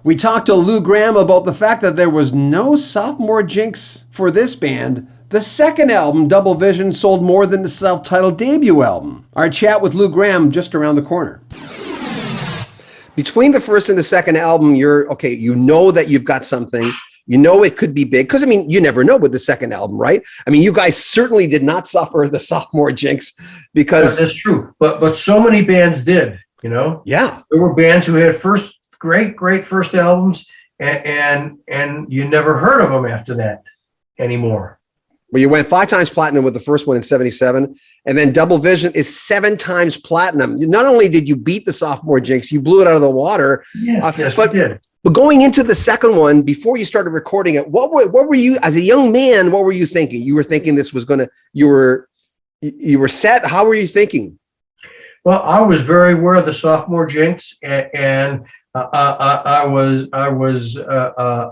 We talked to Lou Gramm about the fact that there was no sophomore jinx for this band. The second album, Double Vision, sold more than the self-titled debut album. Our chat with Lou Gramm just around the corner. Between the first and the second album, you know that you've got something. You know it could be big. Because, you never know with the second album, right? You guys certainly did not suffer the sophomore jinx because... That's true. But so many bands did, Yeah. There were bands who had great first albums, and you never heard of them after that anymore. Well, you went 5 times platinum with the first one in 77, and then Double Vision is 7 times platinum. Not only did you beat the sophomore jinx, you blew it out of the water. Yes, we did. But going into the second one, before you started recording it, what were you, as a young man, what were you thinking? You were thinking this was you were set. How were you thinking? Well, I was very aware of the sophomore jinx, and I was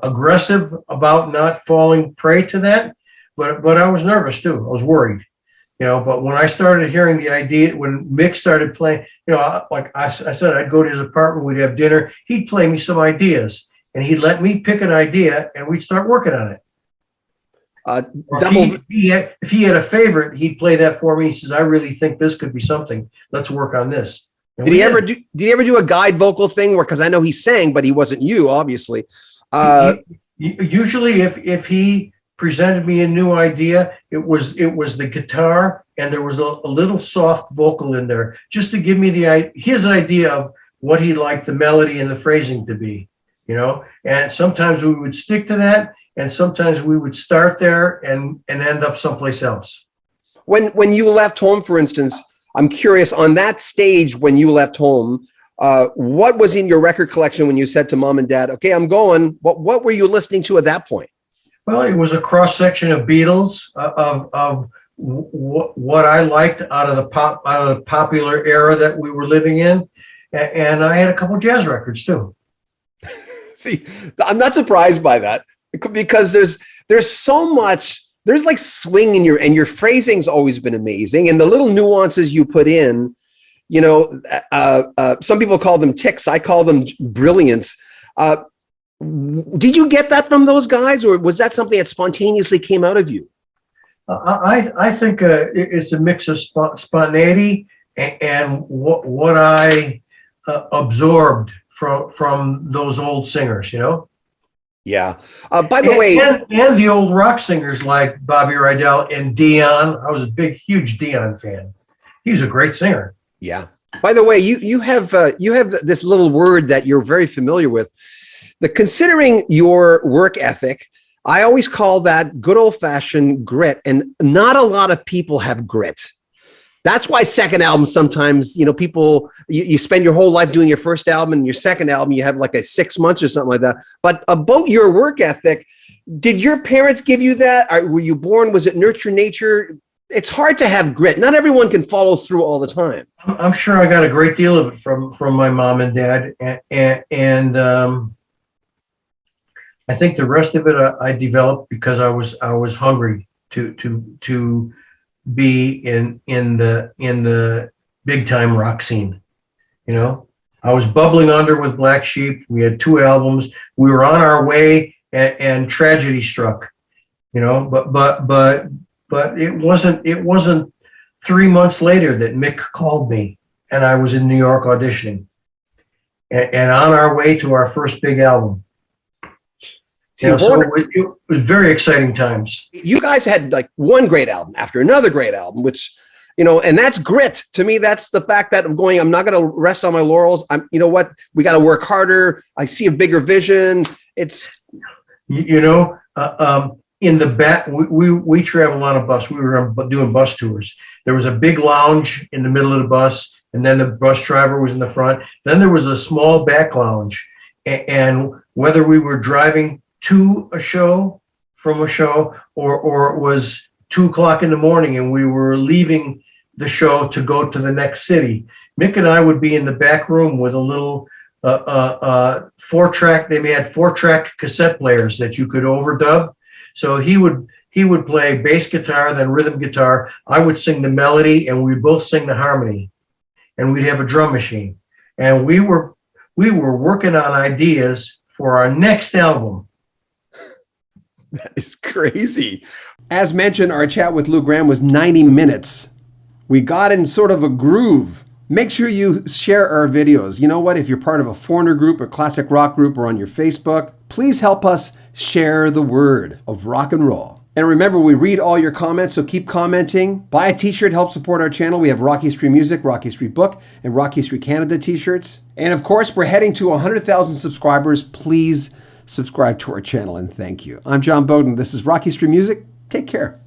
aggressive about not falling prey to that, but I was nervous too. I was worried, But when I started hearing the idea, when Mick started playing, like I said, I'd go to his apartment, we'd have dinner, he'd play me some ideas, and he'd let me pick an idea, and we'd start working on it. If he had a favorite, he'd play that for me. He says, "I really think this could be something. Let's work on this." Did he ever do a guide vocal thing because I know he sang, but he wasn't you, obviously. Usually if he presented me a new idea, it was the guitar and there was a little soft vocal in there just to give me his idea of what he liked the melody and the phrasing to be, and sometimes we would stick to that and sometimes we would start there and end up someplace else. When you left home, for instance, I'm curious, on that stage when you left home, what was in your record collection when you said to mom and dad, "Okay, I'm going"? What were you listening to at that point? Well, it was a cross section of Beatles, of what I liked out of the popular era that we were living in, and I had a couple of jazz records too. See, I'm not surprised by that because there's so much. There's like swing in your phrasing's always been amazing, and the little nuances you put in. Some people call them ticks. I call them brilliance. Did you get that from those guys, or was that something that spontaneously came out of you? I think it's a mix of spontaneity and what I absorbed from those old singers, Yeah. By the way, and the old rock singers like Bobby Rydell and Dion. I was a huge Dion fan. He was a great singer. Yeah. By the way, you have this little word that you're very familiar with. Considering your work ethic, I always call that good old-fashioned grit, and not a lot of people have grit. That's why second albums sometimes, people, you spend your whole life doing your first album, and your second album, you have like 6 months or something like that. But about your work ethic, did your parents give you that? Were you born? Was it nurture nature? It's hard to have grit. Not everyone can follow through all the time. I'm sure I got a great deal of it from my mom and dad, and I think the rest of it I developed because I was hungry to be in the big time rock scene. I was bubbling under with Black Sheep. We had 2 albums. We were on our way, and tragedy struck. But it wasn't 3 months later that Mick called me, and I was in New York auditioning, and on our way to our first big album. So it was very exciting times. You guys had like one great album after another great album, which, and that's grit. To me, that's the fact that I'm not going to rest on my laurels. We got to work harder. I see a bigger vision. It's, in the back, we traveled on a bus. We were doing bus tours. There was a big lounge in the middle of the bus, and then the bus driver was in the front. Then there was a small back lounge, and whether we were driving to a show, from a show, or it was 2:00 in the morning and we were leaving the show to go to the next city, Mick and I would be in the back room with a little 4-track. They had 4-track cassette players that you could overdub. So he would play bass guitar, then rhythm guitar. I would sing the melody, and we'd both sing the harmony. And we'd have a drum machine, and we were working on ideas for our next album. It's crazy. As mentioned, our chat with Lou Gramm was 90 minutes. We got in sort of a groove. Make sure you share our videos. You know what? If you're part of a foreigner group, a classic rock group, or on your Facebook, please help us share the word of rock and roll. And remember, we read all your comments, so keep commenting. Buy a t-shirt, help support our channel. We have Rock History Music, Rock History Book, and Rock History Canada t-shirts. And of course, we're heading to 100,000 subscribers. Please subscribe to our channel, and thank you. I'm John Beaudin. This is Rock History Music. Take care.